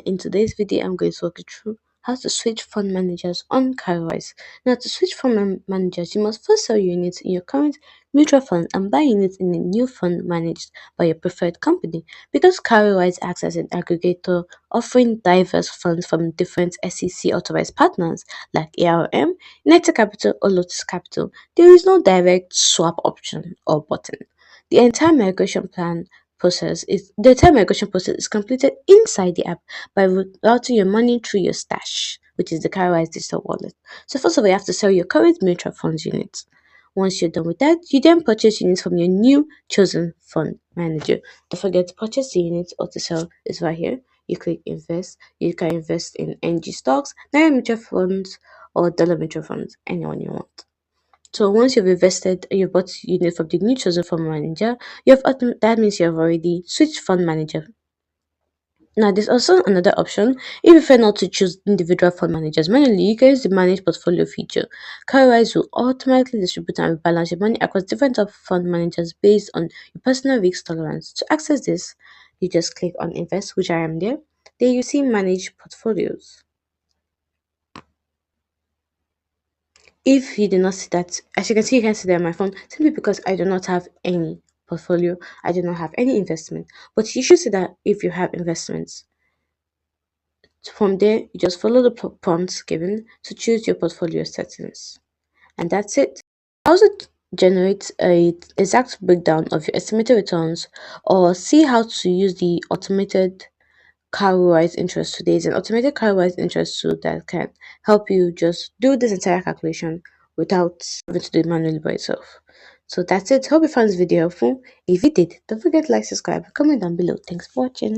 In today's video, I'm going to walk you through how to switch fund managers on Cowrywise. Now, to switch fund managers, you must first sell units in your current mutual fund and buy units in a new fund managed by your preferred company. Because Cowrywise acts as an aggregator, offering diverse funds from different SEC authorized partners like ARM, United Capital, or Lotus Capital, there is no direct swap option or button. The entire migration plan the entire migration process is completed inside the app by routing your money through your stash, which is the Cowrywise digital wallet. So first of all, you have to sell your current mutual funds units. Once you're done with that, you then purchase units from your new chosen fund manager. Don't forget to purchase the units or to sell is right here. You click invest. You can invest in NG stocks, Naira mutual funds, or dollar mutual funds, anyone you want. So once you've invested, you bought unit from the new chosen fund manager, that means you have already switched fund manager. Now, there's also another option. If you prefer not to choose individual fund managers manually, you can use the Manage Portfolio feature. Cowrywise will automatically distribute and rebalance your money across different types of fund managers based on your personal risk tolerance. To access this, you just click on Invest, which I am there. Then you see Manage Portfolios. If you do not see that, as you can see, you can see that on my phone, simply because I do not have any portfolio, I do not have any investment. But you should see that if you have investments. From there, you just follow the prompts given to choose your portfolio settings. And that's it. Also generate a exact breakdown of your estimated returns or see how to use the automated Cowrywise interest tool. There is an automated Cowrywise interest tool that can help you just do this entire calculation without having to do it manually by yourself. So that's it. Hope you found this video helpful. If you did, don't forget to like, subscribe, comment down below. Thanks for watching.